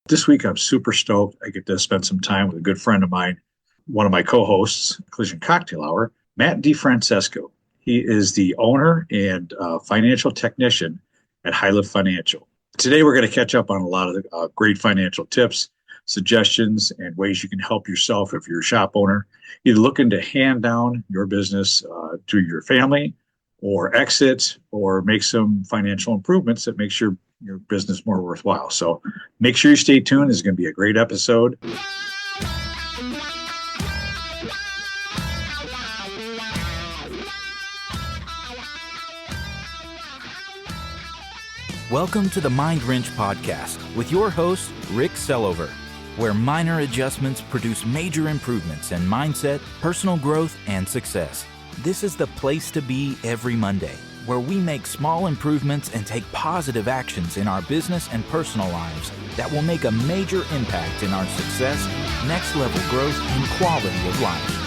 This week, I'm super stoked. I get to spend some time with a good friend of mine, one of my co-hosts, Collision Cocktail Hour, Matt DiFrancesco. He is the owner and financial technician at HighLift Financial. Today, we're going to catch up on a lot of the great financial tips, suggestions, and ways you can help yourself if you're a shop owner, either looking to hand down your business to your family or exit or make some financial improvements that makes your business more worthwhile. So make sure you stay tuned. This is going to be a great episode. Welcome to the MindWrench Podcast with your host, Rick Sellover, where minor adjustments produce major improvements in mindset, personal growth, and success. This is the place to be every Monday, where we make small improvements and take positive actions in our business and personal lives that will make a major impact in our success, next level growth, and quality of life.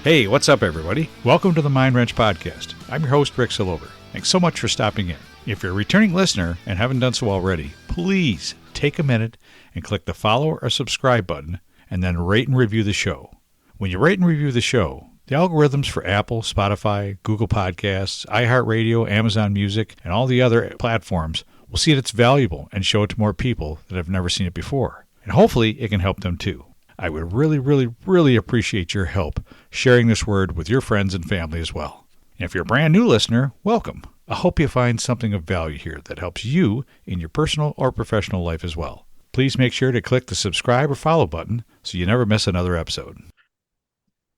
Hey, what's up, everybody? Welcome to the MindWrench Podcast. I'm your host, Rick Sellover. Thanks so much for stopping in. If you're a returning listener and haven't done so already, please take a minute and click the follow or subscribe button and then rate and review the show. When you rate and review the show, the algorithms for Apple, Spotify, Google Podcasts, iHeartRadio, Amazon Music, and all the other platforms will see that it's valuable and show it to more people that have never seen it before. And hopefully it can help them too. I would really appreciate your help sharing this word with your friends and family as well. And if you're a brand new listener, welcome. I hope you find something of value here that helps you in your personal or professional life as well. Please make sure to click the subscribe or follow button so you never miss another episode.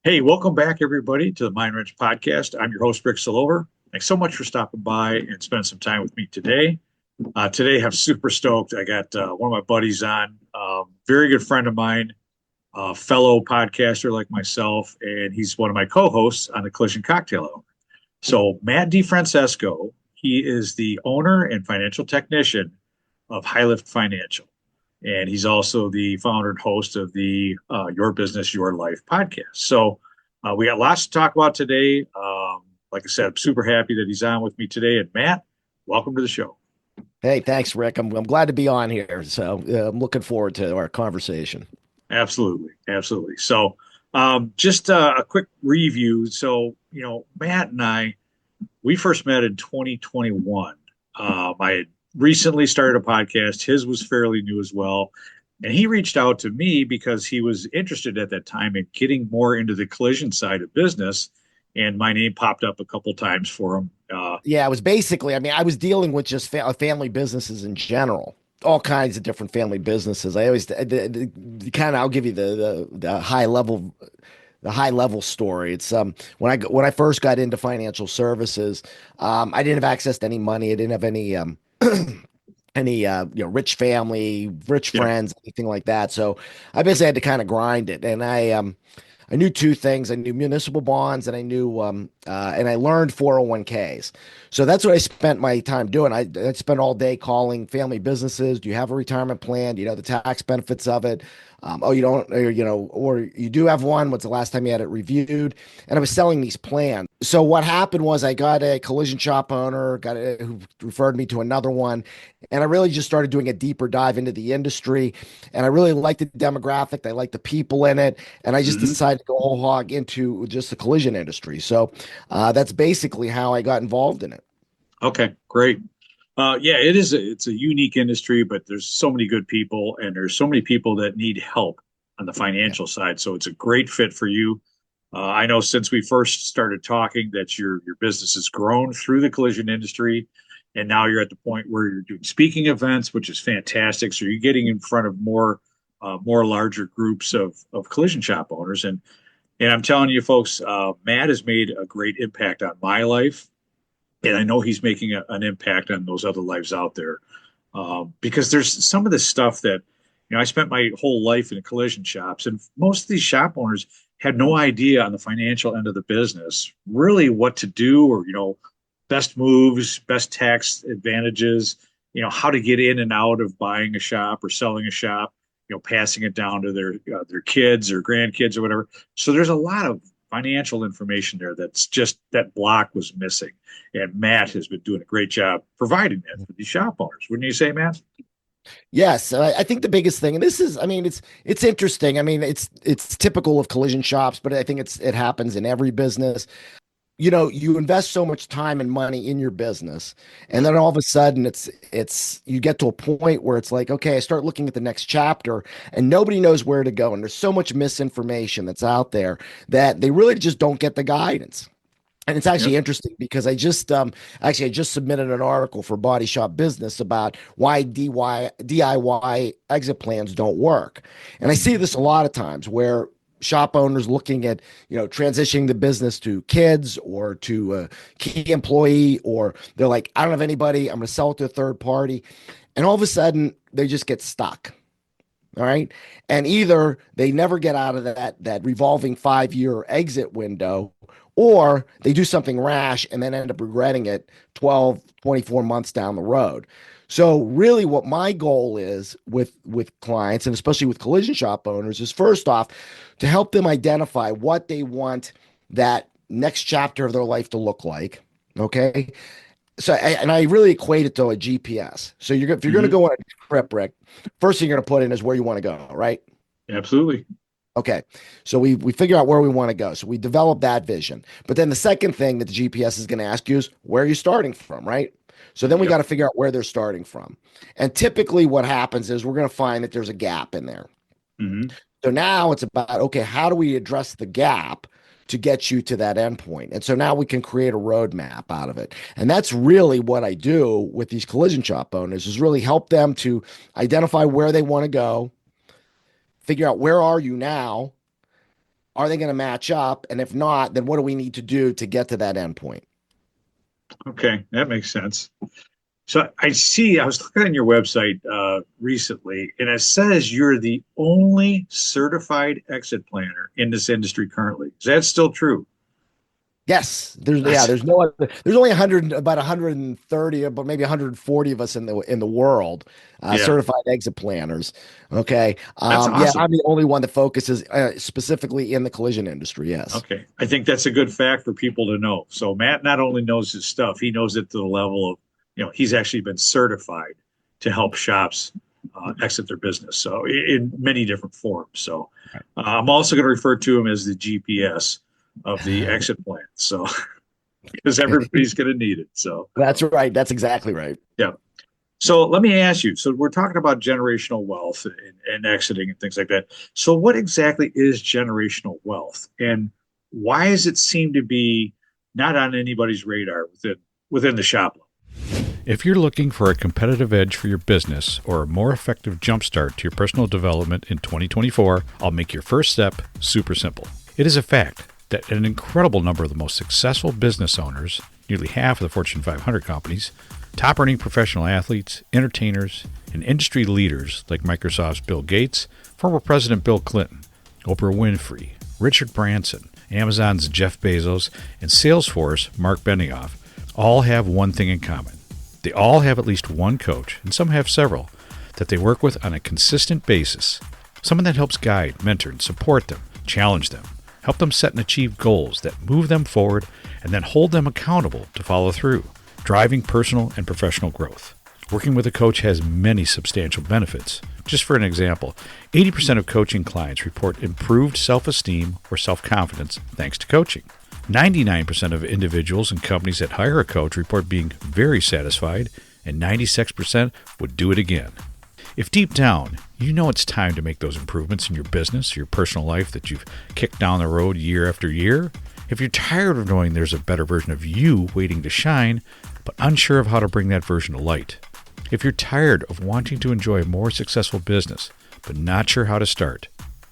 Hey, welcome back, everybody, to the MindWrench Podcast. I'm your host, Rick Sellover. Thanks so much for stopping by and spending some time with me today. Today, I'm super stoked. I got one of my buddies on, very good friend of mine, fellow podcaster like myself, and he's one of my co-hosts on the Collision Cocktail Hour. So Matt DiFrancesco, he is the owner and financial technician of HighLift Financial. And he's also the founder and host of the Your Business, Your Life podcast. So we got lots to talk about today. Like I said, I'm super happy that he's on with me today. And Matt, welcome to the show. Hey, thanks, Rick. I'm glad to be on here. So I'm looking forward to our conversation. Absolutely. So just a quick review. So, Matt and I, we first met in 2021. I had recently started a podcast. His was fairly new as well. And he reached out to me because he was interested at that time in getting more into the collision side of business. And my name popped up a couple times for him. It was basically, I was dealing with just family businesses in general, all kinds of different family businesses. I always I'll give you the high level story. It's when I first got into financial services, I didn't have access to any money. I didn't have any rich family, rich friends, anything like that. So I basically had to kind of grind it. And I knew two things. I knew municipal bonds, and I knew and I learned 401ks. So that's what I spent my time doing. I spent all day calling family businesses. Do you have a retirement plan? Do you know the tax benefits of it? You don't, or you do have one. What's the last time you had it reviewed? And I was selling these plans. So what happened was I got a collision shop owner, who referred me to another one. And I really just started doing a deeper dive into the industry. And I really liked the demographic. I liked the people in it. And I just decided to go whole hog into just the collision industry. So that's basically how I got involved in it. Okay, great. It's a unique industry, but there's so many good people, and there's so many people that need help on the financial side. So it's a great fit for you. I know since we first started talking that your business has grown through the collision industry, and now you're at the point where you're doing speaking events, which is fantastic. So you're getting in front of more larger groups of collision shop owners. And I'm telling you, folks, Matt has made a great impact on my life. And I know he's making an impact on those other lives out there, because there's some of this stuff that, I spent my whole life in collision shops, and most of these shop owners had no idea on the financial end of the business really what to do, or, best moves, best tax advantages, how to get in and out of buying a shop or selling a shop, passing it down to their kids or grandkids or whatever. So there's a lot of financial information there that's just that block was missing. And Matt has been doing a great job providing that for these shop owners. Wouldn't you say, Matt? Yes, I think the biggest thing, and this is, I mean, it's interesting. I mean, it's typical of collision shops, but I think it happens in every business. You invest so much time and money in your business, and then all of a sudden it's you get to a point where it's like, okay, I start looking at the next chapter and nobody knows where to go. And there's so much misinformation that's out there that they really just don't get the guidance. And it's actually interesting because I just submitted an article for Body Shop Business about why DIY exit plans don't work. And I see this a lot of times where shop owners looking at, transitioning the business to kids or to a key employee, or they're like, I don't have anybody, I'm going to sell it to a third party. And all of a sudden they just get stuck. All right. And either they never get out of that revolving 5-year exit window, or they do something rash and then end up regretting it 12, 24 months down the road. So really what my goal is with clients, and especially with collision shop owners, is first off to help them identify what they want that next chapter of their life to look like. Okay. So, and I really equate it to a GPS. So if you're going to go on a trip, Rick, first thing you're going to put in is where you want to go, right? Absolutely. Okay. So we figure out where we want to go. So we develop that vision. But then the second thing that the GPS is going to ask you is, where are you starting from, right? So then we got to figure out where they're starting from. And typically what happens is we're going to find that there's a gap in there. Mm-hmm. So now it's about, okay, how do we address the gap to get you to that endpoint? And so now we can create a roadmap out of it. And that's really what I do with these collision shop owners, is really help them to identify where they want to go, figure out where are you now, are they going to match up? And if not, then what do we need to do to get to that endpoint? Okay, that makes sense. So I was looking on your website recently, and it says you're the only certified exit planner in this industry currently. Is that still true? Yes, there's no other, there's only about 130, but maybe 140 of us in the world, certified exit planners. Okay. That's awesome. Yeah, I'm the only one that focuses specifically in the collision industry. Yes. Okay. I think that's a good fact for people to know. So Matt not only knows his stuff, he knows it to the level of, he's actually been certified to help shops exit their business. So in many different forms. So I'm also going to refer to him as the GPS of the exit plan. So because everybody's going to need it. So that's right. That's exactly right. Yeah. So let me ask you, so we're talking about generational wealth and exiting and things like that. So what exactly is generational wealth, and why does it seem to be not on anybody's radar within the shop level? If you're looking for a competitive edge for your business or a more effective jumpstart to your personal development in 2024, I'll make your first step super simple. It is a fact that an incredible number of the most successful business owners, nearly half of the Fortune 500 companies, top-earning professional athletes, entertainers, and industry leaders like Microsoft's Bill Gates, former President Bill Clinton, Oprah Winfrey, Richard Branson, Amazon's Jeff Bezos, and Salesforce Mark Benioff all have one thing in common. They all have at least one coach, and some have several, that they work with on a consistent basis. Someone that helps guide, mentor, and support them, challenge them, help them set and achieve goals that move them forward, and then hold them accountable to follow through, driving personal and professional growth. Working with a coach has many substantial benefits. Just for an example, 80% of coaching clients report improved self-esteem or self-confidence thanks to coaching. 99% of individuals and companies that hire a coach report being very satisfied, and 96% would do it again. If deep down, you know it's time to make those improvements in your business, your personal life that you've kicked down the road year after year, if you're tired of knowing there's a better version of you waiting to shine, but unsure of how to bring that version to light, if you're tired of wanting to enjoy a more successful business, but not sure how to start,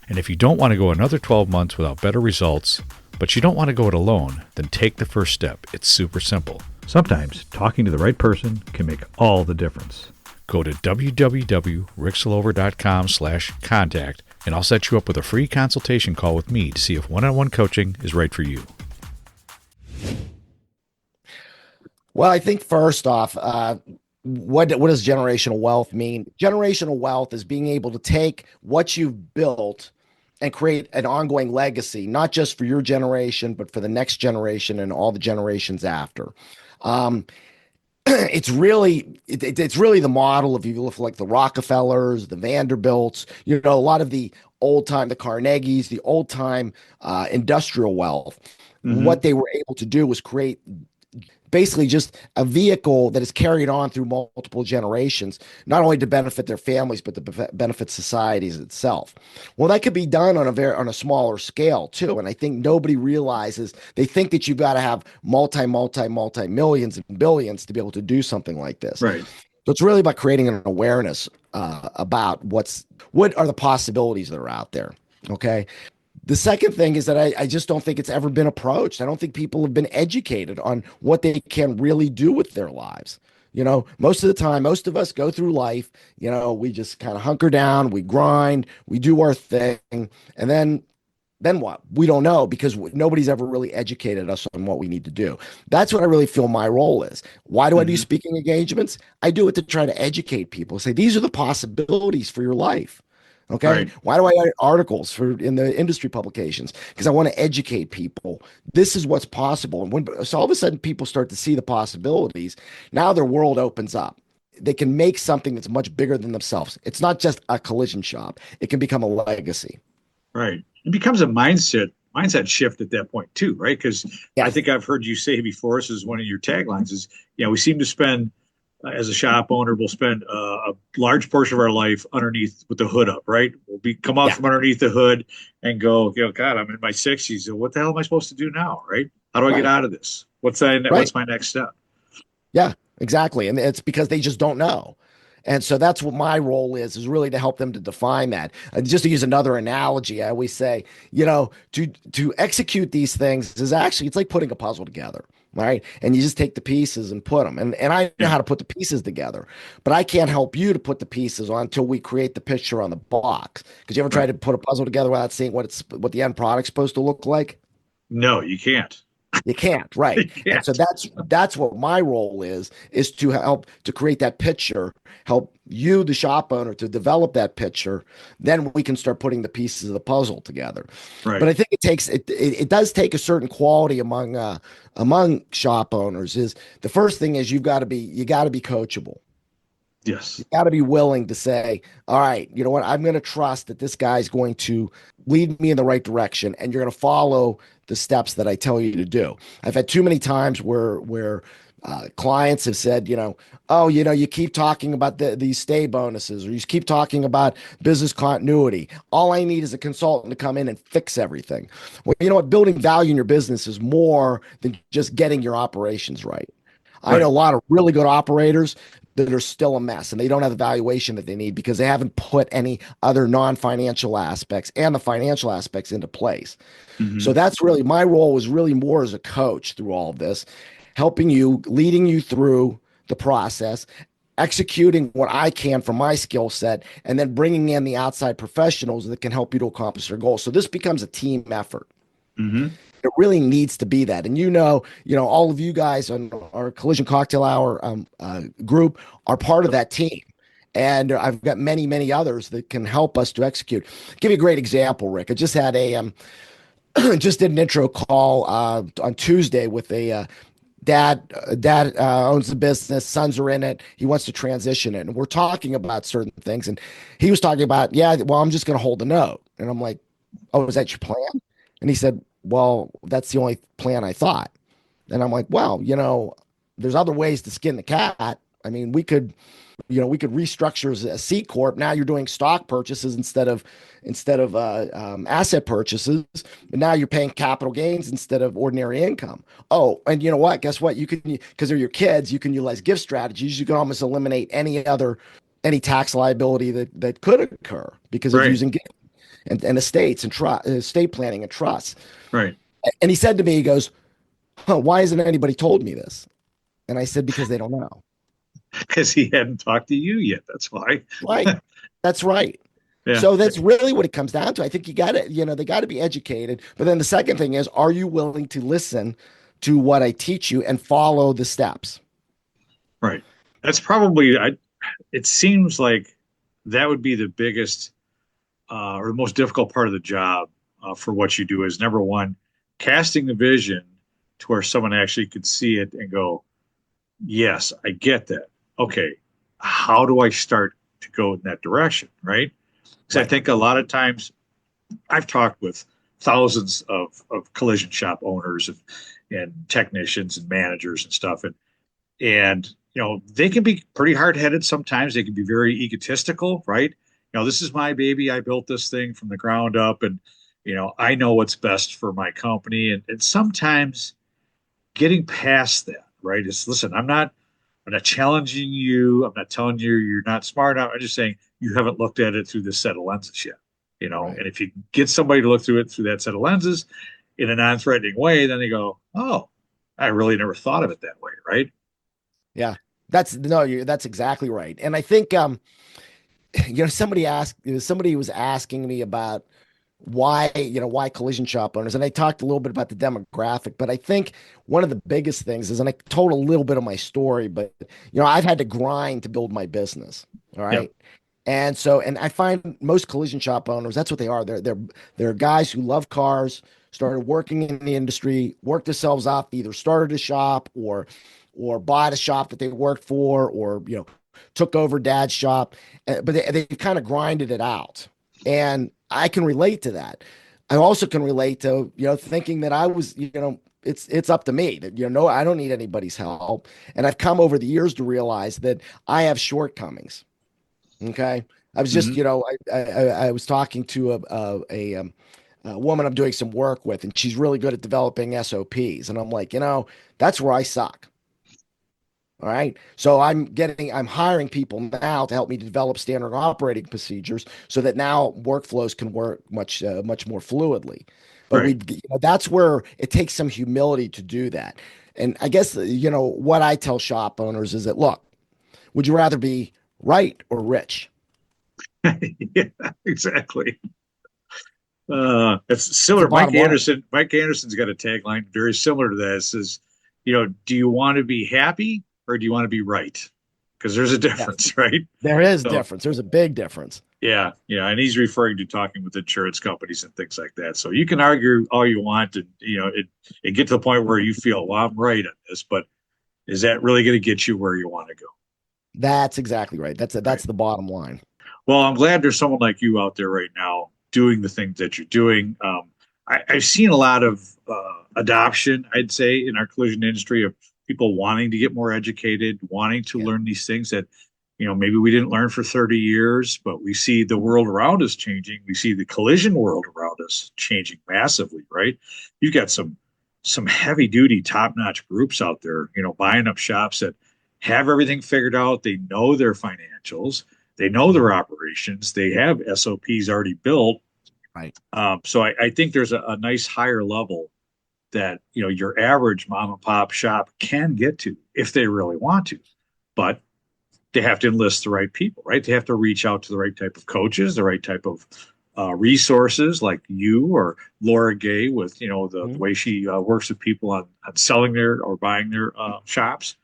and if you don't want to go another 12 months without better results, but you don't want to go it alone, then take the first step. It's super simple. Sometimes talking to the right person can make all the difference. Go to www.rickslover.com/contact, and I'll set you up with a free consultation call with me to see if one-on-one coaching is right for you. Well, I think first off, what does generational wealth mean? Generational wealth is being able to take what you've built and create an ongoing legacy, not just for your generation, but for the next generation and all the generations after. Um, it's really it's really the model of, you look like the Rockefellers, the Vanderbilts, a lot of the old time, the Carnegies, the old time industrial wealth. Hmm. What they were able to do was create basically just a vehicle that is carried on through multiple generations, not only to benefit their families, but to benefit societies itself. Well, that could be done on a smaller scale too. And I think nobody realizes, they think that you've got to have multi millions and billions to be able to do something like this. Right. So it's really about creating an awareness about what are the possibilities that are out there. Okay. The second thing is that I just don't think it's ever been approached. I don't think people have been educated on what they can really do with their lives. Most of the time, most of us go through life, we just kind of hunker down, we grind, we do our thing. And then what? We don't know, because nobody's ever really educated us on what we need to do. That's what I really feel my role is. Why do I do speaking engagements? I do it to try to educate people, say, these are the possibilities for your life. Okay. Right. Why do I write articles in the industry publications? Because I want to educate people. This is what's possible. And so all of a sudden people start to see the possibilities, now their world opens up. They can make something that's much bigger than themselves. It's not just a collision shop. It can become a legacy. Right. It becomes a mindset shift at that point too, right? Because I think I've heard you say before, this is one of your taglines, is, we seem to spend, as a shop owner, we'll spend a large portion of our life underneath with the hood up, right? We'll come out from underneath the hood and go, God, I'm in my 60s. What the hell am I supposed to do now, right? How do I get out of this? What's my next step? Yeah, exactly. And it's because they just don't know. And so that's what my role is really to help them to define that. Just to use another analogy, I always say, to execute these things is actually, it's like putting a puzzle together. Right. And you just take the pieces and put them. And I know how to put the pieces together, but I can't help you to put the pieces on until we create the picture on the box. Because you ever try to put a puzzle together without seeing what the end product's supposed to look like? No, you can't. You can't, right? You can't. And so that's what my role is to help to create that picture, help you, the shop owner, to develop that picture. Then we can start putting the pieces of the puzzle together. Right. But I think it does take a certain quality among shop owners. Is the first thing is you got to be coachable. Yes. You got to be willing to say, all right, you know what? I'm going to trust that this guy's going to lead me in the right direction, and you're going to follow the steps that I tell you to do. I've had too many times where clients have said, you keep talking about these stay bonuses, or you keep talking about business continuity. All I need is a consultant to come in and fix everything. Well, you know what? Building value in your business is more than just getting your operations right. I know a lot of really good operators that are still a mess, and they don't have the valuation that they need because they haven't put any other non-financial aspects and the financial aspects into place. So that's really my role, was really more as a coach through all of this, helping you, leading you through the process, executing what I can from my skill set, and then bringing in the outside professionals that can help you to accomplish your goals. So this becomes a team effort. It really needs to be that. And all of you guys on our Collision Cocktail Hour group are part of that team. And I've got many, many others that can help us to execute. Give you a great example, Rick. I just had just did an intro call on Tuesday with a dad owns the business, sons are in it, he wants to transition it, and we're talking about certain things, and he was talking about, I'm just going to hold the note. And I'm like, oh, is that your plan? And he said, well, that's the only plan I thought. And I'm like, well, there's other ways to skin the cat. I mean, we could restructure as a C corp. Now you're doing stock purchases instead of asset purchases. But now you're paying capital gains instead of ordinary income. Oh, and you know what? Guess what? You can, because they're your kids, you can utilize gift strategies. You can almost eliminate any tax liability that could occur because of using gift and estates and estate planning and trusts. Right. And he said to me, he goes, why hasn't anybody told me this? And I said, because they don't know. Because he hadn't talked to you yet. That's why. Right. That's right. Yeah. So that's really what it comes down to. I think they got to be educated. But then the second thing is, are you willing to listen to what I teach you and follow the steps? Right. That's probably, it seems like that would be the biggest or the most difficult part of the job for what you do is, number one, casting the vision to where someone actually could see it and go, yes, I get that. Okay, how do I start to go in that direction, right? Because I think a lot of times I've talked with thousands of collision shop owners and technicians and managers and stuff, and they can be pretty hard-headed sometimes. They can be very egotistical, right? This is my baby. I built this thing from the ground up, and I know what's best for my company. And sometimes getting past that, right, is, listen, I'm not challenging you. I'm not telling you you're not smart enough. I'm just saying you haven't looked at it through this set of lenses yet. Right. And if you get somebody to look through it through that set of lenses in a non-threatening way, then they go, oh, I really never thought of it that way, right? Yeah, that's exactly right. And I think, somebody was asking me about why collision shop owners, and I talked a little bit about the demographic, but I think one of the biggest things is, and I told a little bit of my story, but I've had to grind to build my business. All right. Yep. And I find most collision shop owners, that's what they are. They're guys who love cars, started working in the industry, worked themselves up, either started a shop or bought a shop that they worked for, or took over dad's shop, but they kind of grinded it out. And I can relate to that. I also can relate to thinking that I was it's up to me, that I don't need anybody's help. And I've come over the years to realize that I have shortcomings. Okay, I was just I was talking to a woman I'm doing some work with, and she's really good at developing SOPs, and I'm like, that's where I suck. All right. So I'm hiring people now to help me develop standard operating procedures so that now workflows can work much more fluidly. But right. That's where it takes some humility to do that. And I guess, what I tell shop owners is that, look, would you rather be right or rich? Yeah, exactly. It's similar. Mike Anderson's got a tagline very similar to that. It says, do you want to be happy, or do you want to be right? Because there's a difference, yes. Right? There is difference. There's a big difference. Yeah. And he's referring to talking with insurance companies and things like that. So you can argue all you want, and it get to the point where you feel, well, I'm right on this, but is that really going to get you where you want to go? That's exactly right. That's the bottom line. Well, I'm glad there's someone like you out there right now doing the things that you're doing. I've seen a lot of adoption, I'd say, in our collision industry, of people wanting to get more educated, wanting to learn these things that, maybe we didn't learn for 30 years, but we see the world around us changing. We see the collision world around us changing massively, right? You've got some heavy duty, top-notch groups out there, buying up shops that have everything figured out. They know their financials. They know their operations. They have SOPs already built. Right. So I think there's a nice higher level that your average mom and pop shop can get to if they really want to, but they have to enlist the right people, right? They have to reach out to the right type of coaches, the right type of resources, like you or Laura Gay with the way she works with people on selling their or buying their shops.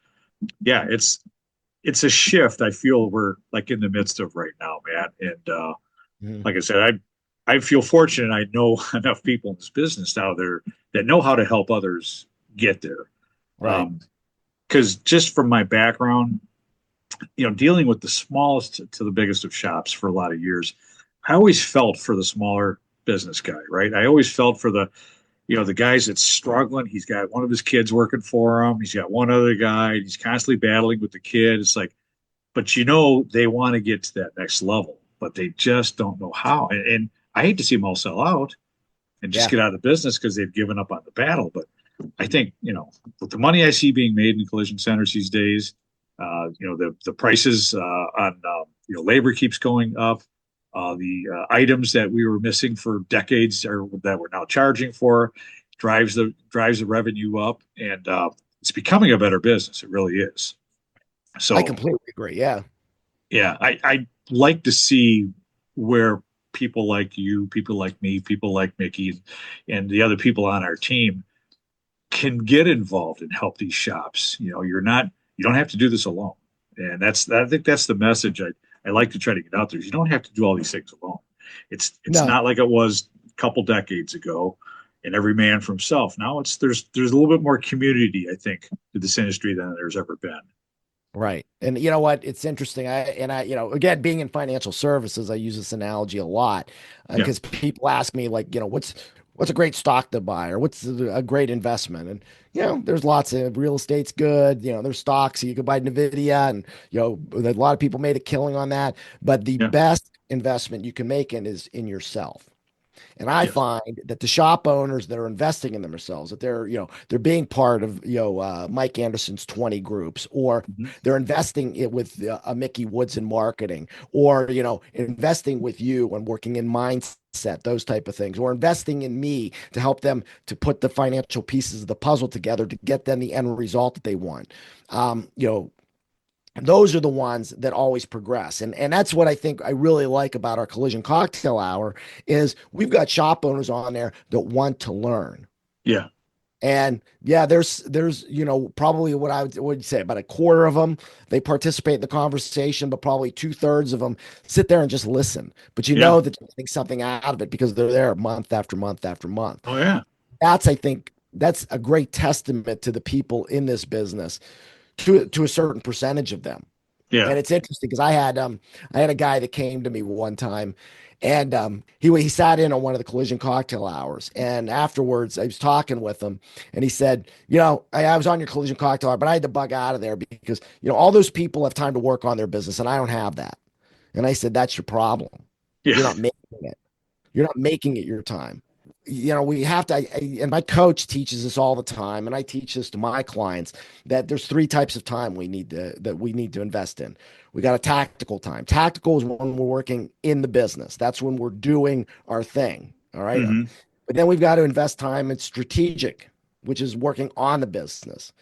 Yeah, it's a shift I feel we're like in the midst of right now, Matt. And like I said, I feel fortunate. I know enough people in this business now that know how to help others get there. Right. Because just from my background, dealing with the smallest to the biggest of shops for a lot of years, I always felt for the smaller business guy, right? I always felt for the guys that's struggling. He's got one of his kids working for him. He's got one other guy. He's constantly battling with the kid. It's like, but they want to get to that next level, but they just don't know how. And I hate to see them all sell out and just get out of the business because they've given up on the battle. But I think, with the money I see being made in collision centers these days, the prices on labor keeps going up. The items that we were missing for decades or that we're now charging for drives the revenue up, and it's becoming a better business. It really is. So I completely agree. Yeah. Yeah. I like to see where people like you, people like me, people like Mickey and the other people on our team can get involved and help these shops. You don't have to do this alone. And I think that's the message I like to try to get out there. You don't have to do all these things alone. It's No. not like it was a couple decades ago, and every man for himself. Now there's a little bit more community, I think, to this industry than there's ever been. Right. And you know what? It's interesting. Again, being in financial services, I use this analogy a lot Yeah. because people ask me like, what's a great stock to buy or what's a great investment? And, there's lots of real estate's good. There's stocks. You could buy Nvidia and, a lot of people made a killing on that. But the Yeah. best investment you can make is in yourself. And I Yes. find that the shop owners that are investing in themselves, that they're being part of, Mike Anderson's 20 groups, or Mhm. they're investing it with a Mickey Woods in marketing, or, investing with you and working in mindset, those type of things, or investing in me to help them to put the financial pieces of the puzzle together to get them the end result that they want. Those are the ones that always progress. And that's what I think I really like about our collision cocktail hour is we've got shop owners on there that want to learn. Yeah. And yeah, there's probably what I would say about a quarter of them, they participate in the conversation, but probably 2/3 of them sit there and just listen. But Yeah. that you're getting something out of it because they're there month after month after month. Oh yeah. I think that's a great testament to the people in this business, to a certain percentage of them. Yeah. And it's interesting because I had a guy that came to me one time, and he sat in on one of the collision cocktail hours, and afterwards I was talking with him, and he said, I was on your collision cocktail hour, but I had to bug out of there because all those people have time to work on their business, and I don't have that. And I said, that's your problem. Yeah. You're not making it. You're not making it your time. We have to, and my coach teaches us all the time, and I teach this to my clients, that there's 3 types of time we need to invest in. We got a tactical time. Tactical is when we're working in the business. That's when we're doing our thing. All right. Mhm. But then we've got to invest time in strategic, which is working on the business.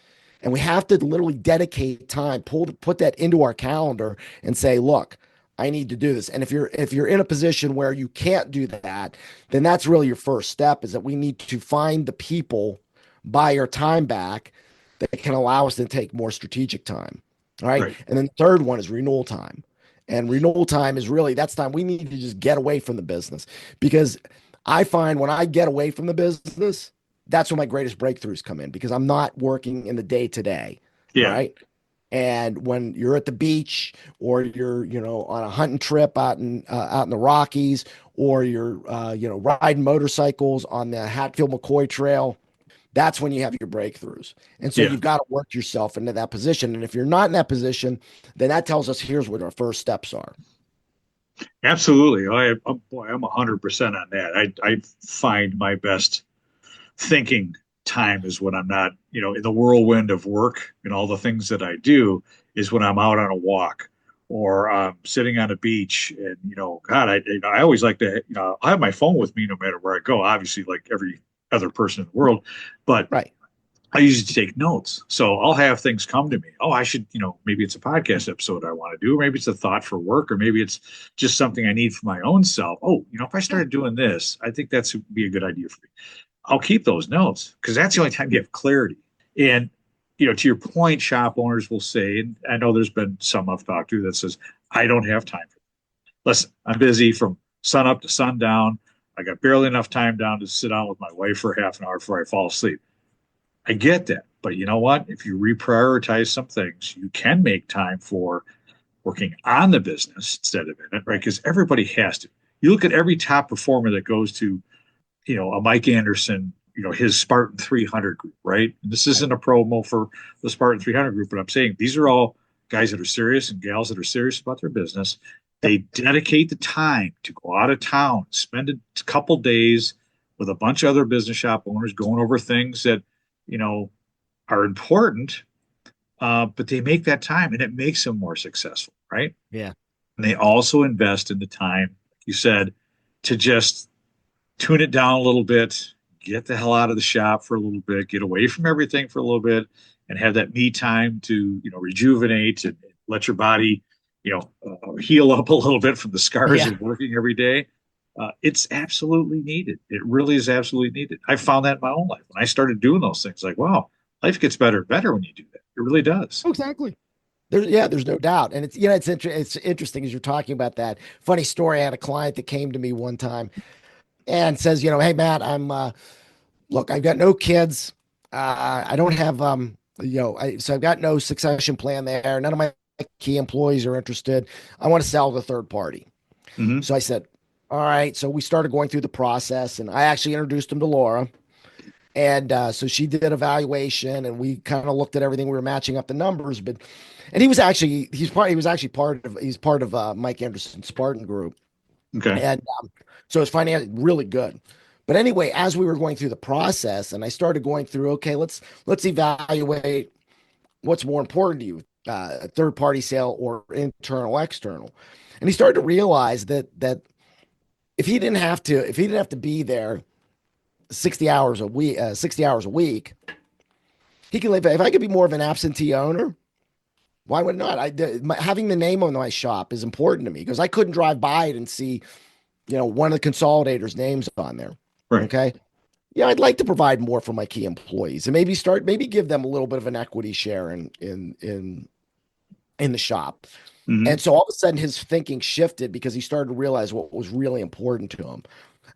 And we have to literally dedicate time, put that into our calendar and say, look, I need to do this. And if you're in a position where you can't do that, then that's really your first step, is that we need to find the people, buy your time back, that can allow us to take more strategic time. All right. Right. And then the third one is renewal time. And renewal time is really, that's time we need to just get away from the business, because I find when I get away from the business, that's when my greatest breakthroughs come in, because I'm not working in the day to day. Yeah. Right. And when you're at the beach, or you're, on a hunting trip out in the Rockies, or you're, riding motorcycles on the Hatfield McCoy Trail, that's when you have your breakthroughs. And so Yeah. you've got to work yourself into that position. And if you're not in that position, then that tells us here's what our first steps are. Absolutely. I'm 100% on that. I find my best thinking time is when I'm not, in the whirlwind of work and all the things that I do, is when I'm out on a walk, or sitting on a beach. And, God, I always like to, I have my phone with me no matter where I go, obviously, like every other person in the world, but Right. I usually take notes. So I'll have things come to me. Oh, I should, maybe it's a podcast episode I want to do, or maybe it's a thought for work, or maybe it's just something I need for my own self. Oh, if I started doing this, I think that's would be a good idea for me. I'll keep those notes, because that's the only time you have clarity. And, to your point, shop owners will say, and I know there's been some I've talked to that says, I don't have time for that. Listen, I'm busy from sun up to sundown. I got barely enough time down to sit down with my wife for half an hour before I fall asleep. I get that. But you know what? If you reprioritize some things, you can make time for working on the business instead of in it, right? Because everybody has to. You look at every top performer that goes to, a Mike Anderson, his Spartan 300 group, right? And this isn't a promo for the Spartan 300 group, but I'm saying these are all guys that are serious and gals that are serious about their business. They dedicate the time to go out of town, spend a couple days with a bunch of other business shop owners going over things that, are important, but they make that time, and it makes them more successful, right? Yeah. And they also invest in the time, like you said, to just tune it down a little bit, get the hell out of the shop for a little bit, get away from everything for a little bit, and have that me time to, rejuvenate and let your body, heal up a little bit from the scars of working every day. It's absolutely needed. It really is absolutely needed. I found that in my own life. When I started doing those things, like, wow, life gets better and better when you do that. It really does. Exactly. There's no doubt. And it's interesting as you're talking about that. Funny story. I had a client that came to me one time and says, hey, Matt, look, I've got no kids. I don't have, so I've got no succession plan there. None of my key employees are interested. I want to sell to third party. Mm-hmm. So I said, all right. So we started going through the process, and I actually introduced him to Laura. And so she did evaluation, and we kind of looked at everything. We were matching up the numbers, and he's part of Mike Anderson's Spartan group. Okay. And so it's financially really good. But anyway, as we were going through the process, and I started going through, okay, let's evaluate what's more important to you, a third party sale or internal, external. And he started to realize that if he didn't have to be there 60 hours a week, he could live. If I could be more of an absentee owner, why would not? Having the name on my shop is important to me because I couldn't drive by it and see, one of the consolidators' names on there. Right. Okay. Yeah, I'd like to provide more for my key employees and maybe give them a little bit of an equity share in the shop. Mm-hmm. And so all of a sudden his thinking shifted because he started to realize what was really important to him.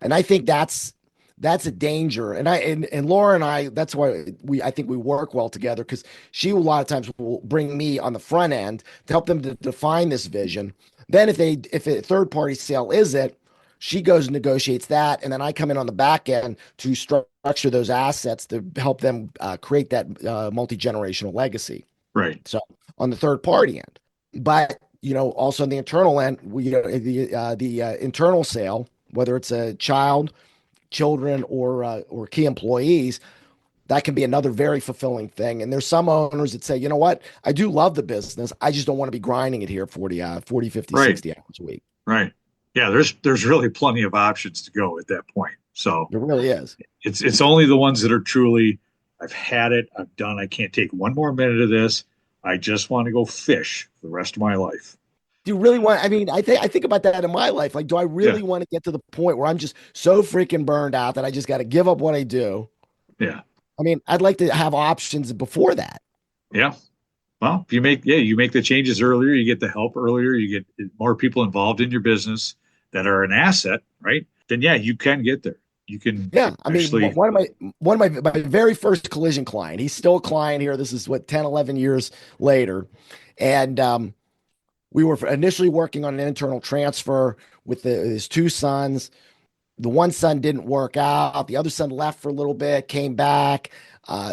And I think that's a danger. And Laura and I, that's why I think we work well together, because she a lot of times will bring me on the front end to help them to define this vision. Then if a third party sale is it, she goes and negotiates that, and then I come in on the back end to structure those assets to help them create that multi-generational legacy. Right. So on the third party end, but also on the internal end, the internal sale, whether it's a children or key employees, that can be another very fulfilling thing. And there's some owners that say, you know what, I do love the business. I just don't want to be grinding it here 40, 50, right. 60 hours a week. Right. Yeah. There's really plenty of options to go at that point. So it really is. It's only the ones that are truly, I've had it, I've done, I can't take one more minute of this. I just want to go fish for the rest of my life. Do you really want, I think about that in my life. Like, do I really want to get to the point where I'm just so freaking burned out that I just got to give up what I do? Yeah. I'd like to have options before that. Yeah. Well, you make the changes earlier, you get the help earlier, you get more people involved in your business that are an asset, right? Then you can get there. You can. Yeah. One of my very first collision client, he's still a client here. This is 10, 11 years later. And, we were initially working on an internal transfer with his two sons. The one son didn't work out. The other son left for a little bit, came back,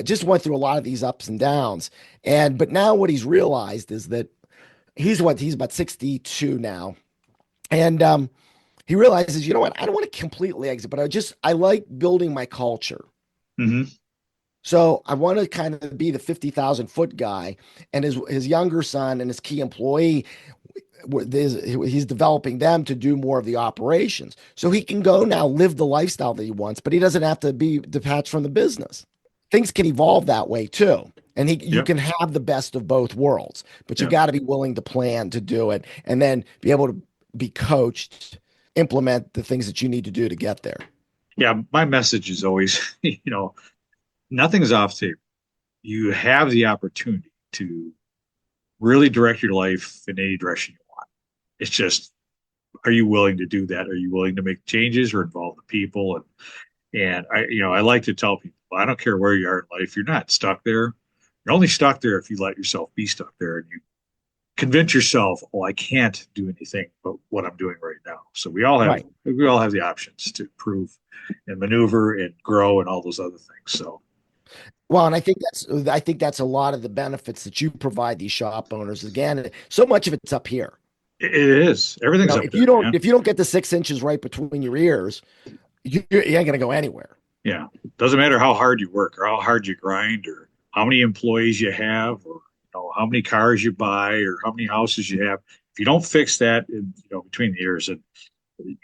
just went through a lot of these ups and downs. But now what he's realized is that he's about 62 now. And he realizes, you know what, I don't want to completely exit, but I like building my culture. Mm-hmm. So I want to kind of be the 50,000 foot guy, and his younger son and his key employee, he's developing them to do more of the operations. So he can go now live the lifestyle that he wants, but he doesn't have to be detached from the business. Things can evolve that way too. And you can have the best of both worlds, but you got to be willing to plan to do it and then be able to be coached, implement the things that you need to do to get there. Yeah. My message is always, nothing's off table. You have the opportunity to really direct your life in any direction you want. It's just, are you willing to do that? Are you willing to make changes or involve the people? And I like to tell people, I don't care where you are in life, you're not stuck there. You're only stuck there if you let yourself be stuck there and you convince yourself, I can't do anything but what I'm doing right now. So we all have the options to improve and maneuver and grow and all those other things. So. Well, and I think that's a lot of the benefits that you provide these shop owners. Again, so much of it's up here. It is. Everything's up if there. If you don't get the 6 inches right between your ears, you ain't gonna go anywhere. Yeah, doesn't matter how hard you work or how hard you grind or how many employees you have or how many cars you buy or how many houses you have. If you don't fix that, between the ears, and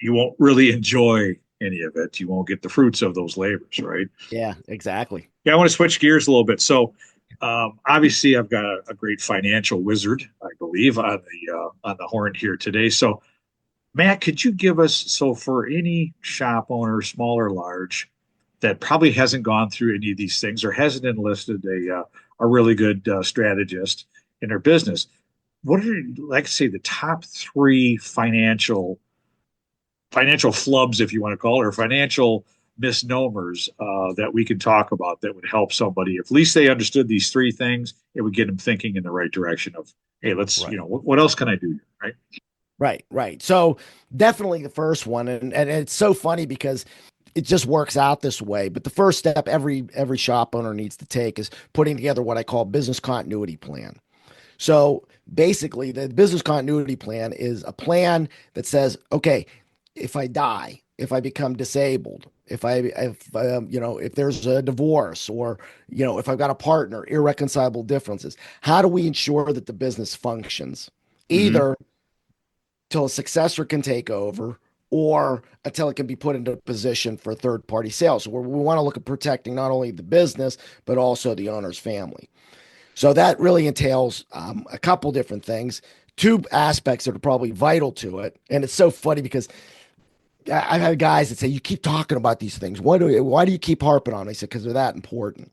you won't really enjoy any of it. You won't get the fruits of those labors, right? Yeah, exactly. Yeah, I want to switch gears a little bit. So, obviously, I've got a great financial wizard, I believe, on the horn here today. So, Matt, could you give us, for any shop owner, small or large, that probably hasn't gone through any of these things or hasn't enlisted a really good strategist in their business, what are, like I say, the top three financial flubs, if you want to call it, or financial misnomers that we can talk about that would help somebody? If at least they understood these three things, it would get them thinking in the right direction of, hey, let's, Right. what else can I do? Right. Right. So definitely the first one, and it's so funny because it just works out this way. But the first step every shop owner needs to take is putting together what I call business continuity plan. So basically, the business continuity plan is a plan that says, okay, if I die, if I become disabled, if there's a divorce, or if I've got a partner, irreconcilable differences, how do we ensure that the business functions? Either till a successor can take over, or until it can be put into a position for third-party sales. So we want to look at protecting not only the business, but also the owner's family. So that really entails a couple different things, two aspects that are probably vital to it. And it's so funny because I've had guys that say, you keep talking about these things. Why do you keep harping on them? I said, because they're that important.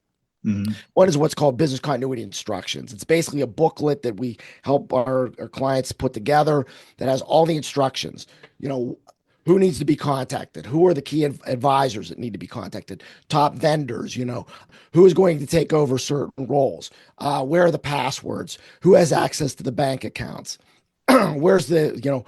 One is what's called business continuity instructions. It's basically a booklet that we help our clients put together that has all the instructions. Who needs to be contacted? Who are the key advisors that need to be contacted? Top vendors, who is going to take over certain roles? Where are the passwords? Who has access to the bank accounts? Where's the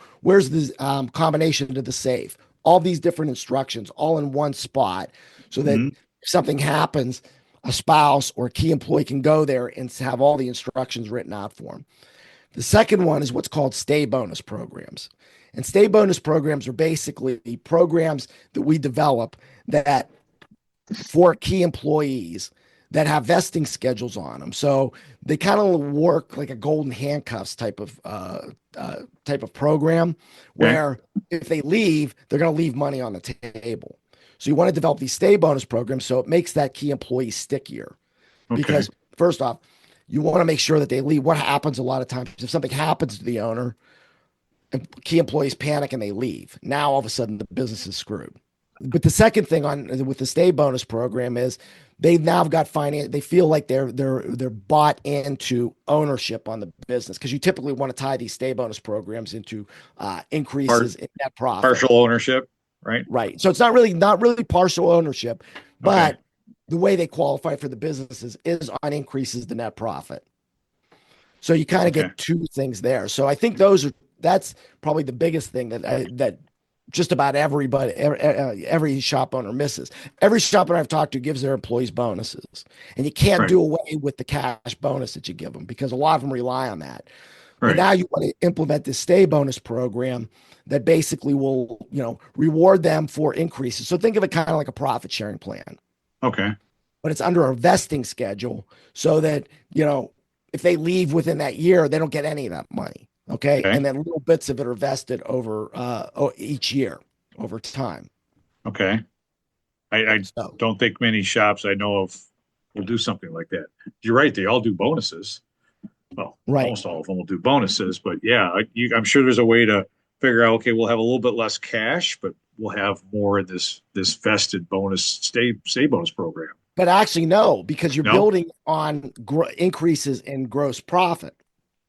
combination to the safe? All these different instructions all in one spot, so that if something happens, a spouse or a key employee can go there and have all the instructions written out for them. The second one is what's called stay bonus programs. And stay bonus programs are basically programs that we develop that for key employees that have vesting schedules on them. So they kind of work like a golden handcuffs type of program, where if they leave, they're going to leave money on the table. So you want to develop these stay bonus programs so it makes that key employee stickier. Because first off, you want to make sure that they leave. What happens a lot of times, if something happens to the owner, and key employees panic and they leave, now all of a sudden the business is screwed. But the second thing with the stay bonus program is they've now got finance. They feel like they're bought into ownership on the business, because you typically want to tie these stay bonus programs into increases in net profit. Partial ownership, right? Right. So it's not really partial ownership, but the way they qualify for the businesses is on increases the net profit. So you kind of get two things there. So I think that's probably the biggest thing that just about every shop owner misses. Every shop owner I've talked to gives their employees bonuses, and you can't do away with the cash bonus that you give them, because a lot of them rely on that. But now you want to implement this stay bonus program that basically will, reward them for increases. So think of it kind of like a profit sharing plan. Okay. But it's under a vesting schedule, so that, if they leave within that year, they don't get any of that money. Okay. And then little bits of it are vested over each year over time. Okay. I don't think many shops I know of will do something like that. You're right. They all do bonuses. Well, almost all of them will do bonuses, but I'm sure there's a way to figure out, okay, we'll have a little bit less cash, but we'll have more in this vested bonus stay bonus program. But actually, no, because you're building on increases in gross profit.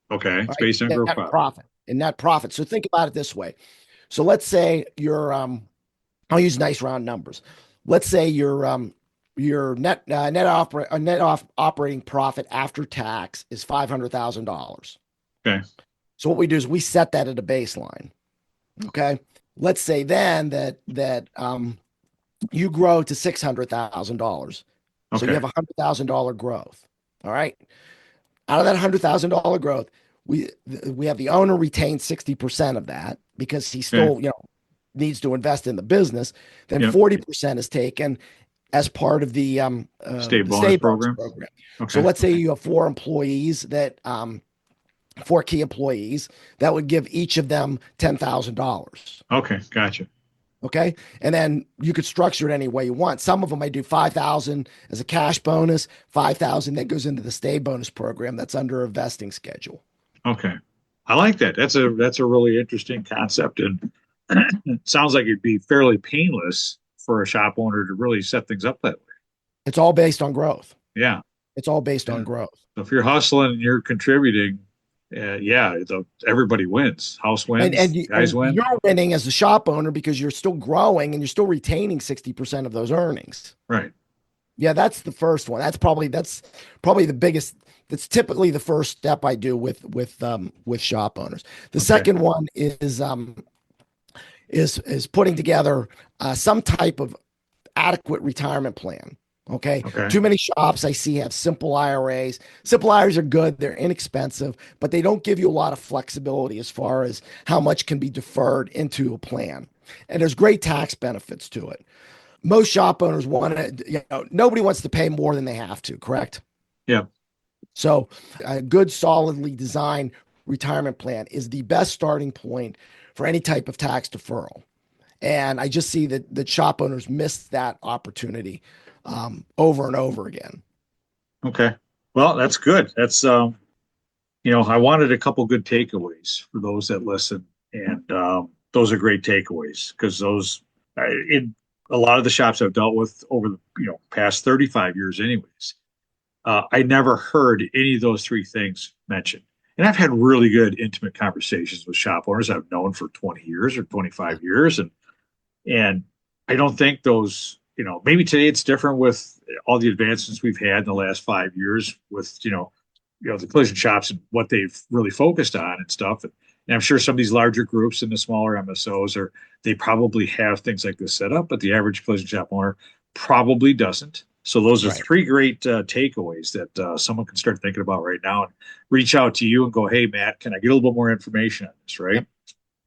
Okay, it's based on gross profit. And net profit. So think about it this way. So let's say I'll use nice round numbers. Let's say your operating profit after tax is $500,000. Okay. So what we do is we set that at a baseline. Okay. Let's say then that you grow to $600,000. So you have $100,000 growth. All right. Out of that $100,000 growth, we have the owner retain 60% of that, because he still, needs to invest in the business. Then 40% is taken as part of the stay bonus program. Okay. So let's say you have four key employees, that would give each of them $10,000. Okay. Gotcha. Okay. And then you could structure it any way you want. Some of them I do 5,000 as a cash bonus, 5,000 that goes into the stay bonus program that's under a vesting schedule. Okay. I like that. That's a really interesting concept. And it sounds like it'd be fairly painless for a shop owner to really set things up that way. It's all based on growth. Yeah. It's all based on growth. So if you're hustling and you're contributing, everybody wins. House wins, guys and win. you're winning as a shop owner because you're still growing and you're still retaining 60% of those earnings. Right. Yeah, that's the first one. That's probably the biggest. That's typically the first step I do with shop owners. The second one is putting together some type of adequate retirement plan. Okay. Too many shops I see have simple IRAs. Simple IRAs are good. They're inexpensive, but they don't give you a lot of flexibility as far as how much can be deferred into a plan. And there's great tax benefits to it. Most shop owners nobody wants to pay more than they have to, correct? Yeah. So a good, solidly designed retirement plan is the best starting point for any type of tax deferral. And I just see that shop owners miss that opportunity over and over again. Okay. Well, that's good. That's, I wanted a couple good takeaways for those that listen. And those are great takeaways because in a lot of the shops I've dealt with over the past 35 years anyways, I never heard any of those three things mentioned. And I've had really good intimate conversations with shop owners I've known for 20 years or 25 years. And I don't think those, maybe today it's different with all the advancements we've had in the last 5 years with, the collision shops and what they've really focused on and stuff. And I'm sure some of these larger groups and the smaller MSOs they probably have things like this set up, but the average collision shop owner probably doesn't. So those are three great takeaways that someone can start thinking about right now and reach out to you and go, hey, Matt, can I get a little bit more information on this, right?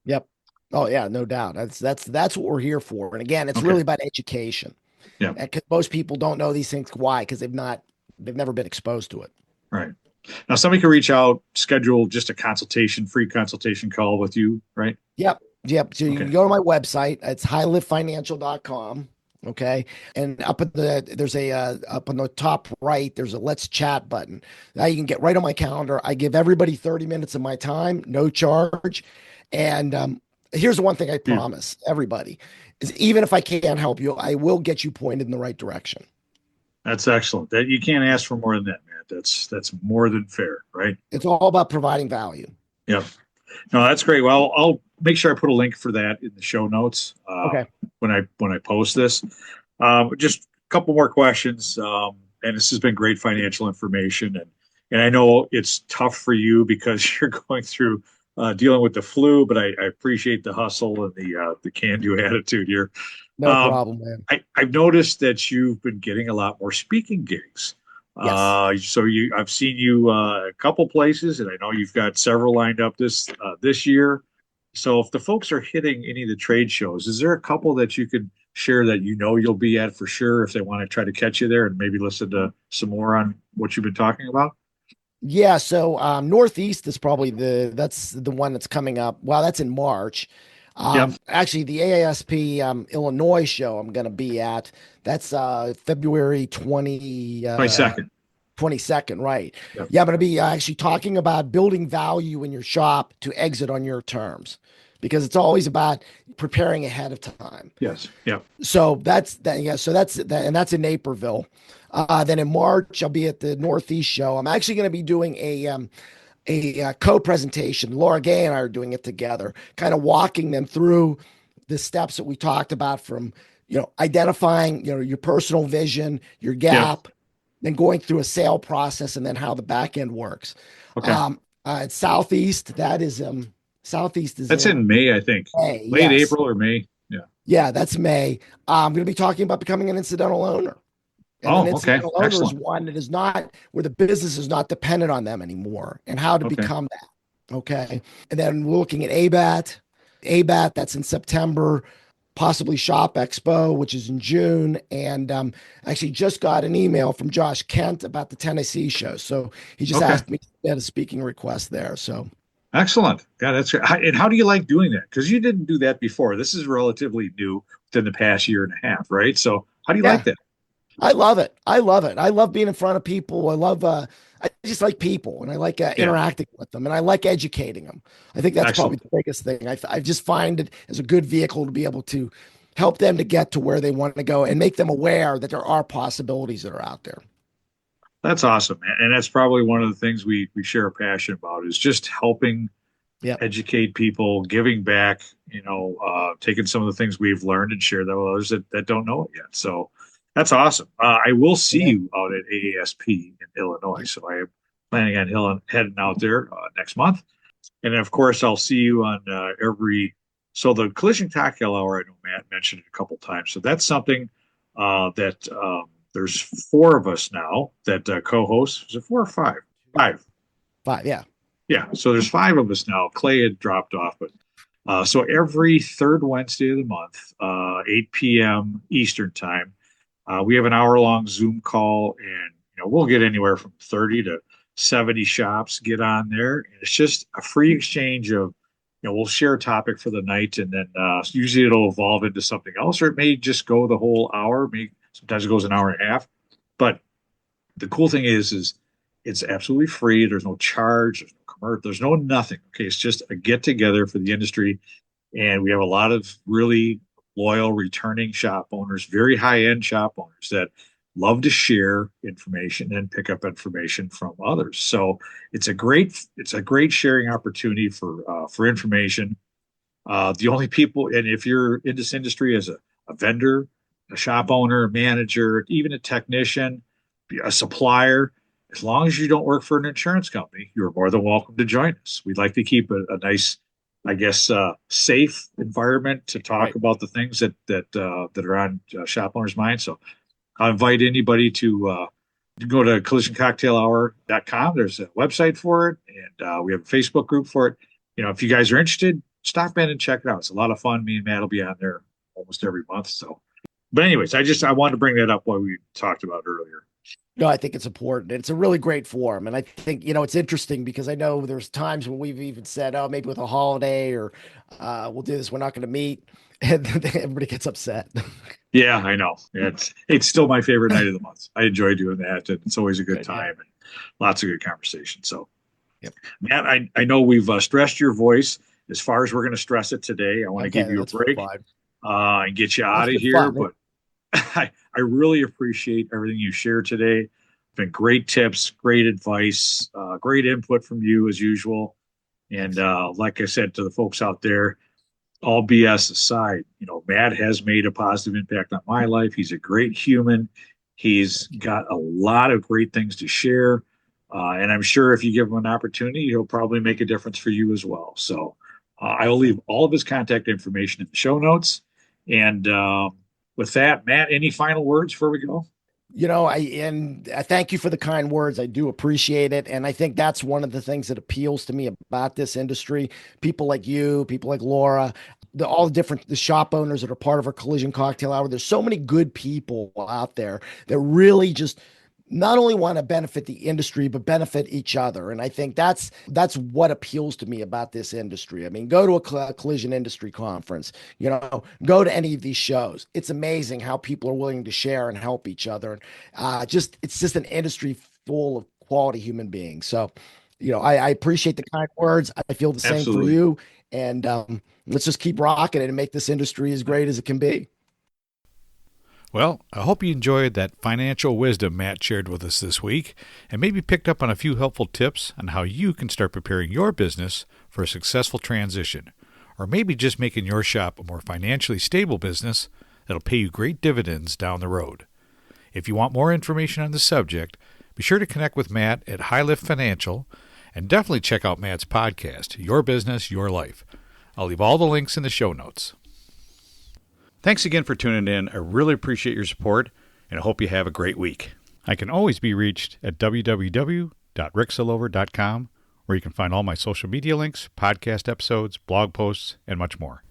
Yep. Oh, yeah, no doubt. That's what we're here for. And again, it's really about education. Yeah. Because most people don't know these things. Why? Because they've never been exposed to it. Right. Now, somebody can reach out, schedule just a free consultation call with you, right? Yep. So you can go to my website. It's highliftfinancial.com. Okay. And up on the top right, there's a let's chat button. Now you can get right on my calendar. I give everybody 30 minutes of my time, no charge. And here's the one thing I promise everybody is even if I can't help you, I will get you pointed in the right direction. That's excellent. That you can't ask for more than that, Matt. That's more than fair, right? It's all about providing value. Yep. No, that's great. Well, I'll make sure I put a link for that in the show notes. When I post this. Just a couple more questions. And this has been great financial information. And I know it's tough for you because you're going through dealing with the flu, but I appreciate the hustle and the can-do attitude here. No problem, man. I've noticed that you've been getting a lot more speaking gigs. Yes. I've seen you a couple places, and I know you've got several lined up this year. So if the folks are hitting any of the trade shows, is there a couple that you could share that you'll be at for sure if they want to try to catch you there and maybe listen to some more on what you've been talking about? Yeah, so Northeast is probably that's the one that's coming up. Well, that's in March. Actually, the AASP Illinois show I'm going to be at. That's February 22nd. 22nd, right? Yep. Yeah, I'm going to be actually talking about building value in your shop to exit on your terms, because it's always about preparing ahead of time. Yes. Yeah. So that's that. Yeah. So that's that, and that's in Naperville. Then in March, I'll be at the Northeast show. I'm actually going to be doing a co-presentation. Laura Gay and I are doing it together, kind of walking them through the steps that we talked about from, identifying, your personal vision, your gap, then going through a sale process, and then how the back end works. Okay. At Southeast, that's in May, I think. Late April or May. Yeah. Yeah, that's May. I'm going to be talking about becoming an incidental owner. And an incidental owner is one that is not where the business is not dependent on them anymore, and how to become that. Okay. And then we're looking at ABAT, that's in September, possibly Shop Expo, which is in June. And actually just got an email from Josh Kent about the Tennessee show. So he just asked me to get a speaking request there. So excellent. Yeah, that's great. And how do you like doing that? Because you didn't do that before. This is relatively new within the past year and a half, right? So how do you like that? I love it. I love being in front of people. I just like people, and I like interacting with them, and I like educating them. I think that's probably the biggest thing. I just find it as a good vehicle to be able to help them to get to where they want to go and make them aware that there are possibilities that are out there. That's awesome, man. And that's probably one of the things we share a passion about is just helping Yep. educate people, giving back, taking some of the things we've learned and share that with others that don't know it yet. So that's awesome. I will see Yeah. you out at AASP in Illinois. So I am planning on heading out there next month. And then, of course, I'll see you on so the Collision Cocktail Hour, I know Matt mentioned it a couple times. So that's something that there's four of us now that co-host. Is it four or five? Five. Five, yeah. Yeah, so there's five of us now. Clay had dropped off, but so every third Wednesday of the month, 8 p.m. Eastern time, we have an hour-long Zoom call, and we'll get anywhere from 30 to 70 shops get on there. And it's just a free exchange of, we'll share a topic for the night, and then usually it'll evolve into something else, or it may just go the whole hour. Sometimes it goes an hour and a half. But the cool thing is it's absolutely free. There's no charge. There's no commercial. There's no nothing. Okay, it's just a get together for the industry, and we have a lot of really loyal returning shop owners, very high end shop owners that love to share information and pick up information from others. So it's a great sharing opportunity for information. The only people, and if you're in this industry as a vendor, a shop owner, a manager, even a technician, a supplier, as long as you don't work for an insurance company, you're more than welcome to join us. We'd like to keep a nice, I guess, safe environment to talk about the things that are on shop owners' minds. So I invite anybody to go to collisioncocktailhour.com. There's a website for it, and we have a Facebook group for it. If you guys are interested, stop in and check it out. It's a lot of fun. Me and Matt will be on there almost every month. So, but anyways, I wanted to bring that up while we talked about it earlier. No, I think it's important. It's a really great forum. And I think, it's interesting because I know there's times when we've even said, oh, maybe with a holiday or we'll do this, we're not going to meet. And then everybody gets upset. Yeah, I know. It's still my favorite night of the month. I enjoy doing that. And it's always a good time and lots of good conversation. So, Matt, I know we've stressed your voice as far as we're going to stress it today. I want to give you a break and get you out of here. But I really appreciate everything you shared today. It's been great tips, great advice, great input from you as usual. And like I said to the folks out there, all BS aside, Matt has made a positive impact on my life. He's a great human. He's got a lot of great things to share. And I'm sure if you give him an opportunity, he'll probably make a difference for you as well. So I will leave all of his contact information in the show notes. And with that, Matt, any final words before we go? I thank you for the kind words. I do appreciate it. And I think that's one of the things that appeals to me about this industry. People like you, people like Laura, all the shop owners that are part of our Collision Cocktail Hour. There's so many good people out there that really just not only want to benefit the industry, but benefit each other. And I think that's what appeals to me about this industry. I mean, go to a collision industry conference, go to any of these shows. It's amazing how people are willing to share and help each other. And it's just an industry full of quality human beings. So, I appreciate the kind words. I feel the same for you. And let's just keep rocking it and make this industry as great as it can be. Well, I hope you enjoyed that financial wisdom Matt shared with us this week and maybe picked up on a few helpful tips on how you can start preparing your business for a successful transition, or maybe just making your shop a more financially stable business that'll pay you great dividends down the road. If you want more information on the subject, be sure to connect with Matt at HighLift Financial and definitely check out Matt's podcast, Your Business, Your Life. I'll leave all the links in the show notes. Thanks again for tuning in. I really appreciate your support, and I hope you have a great week. I can always be reached at www.ricksillover.com, where you can find all my social media links, podcast episodes, blog posts, and much more.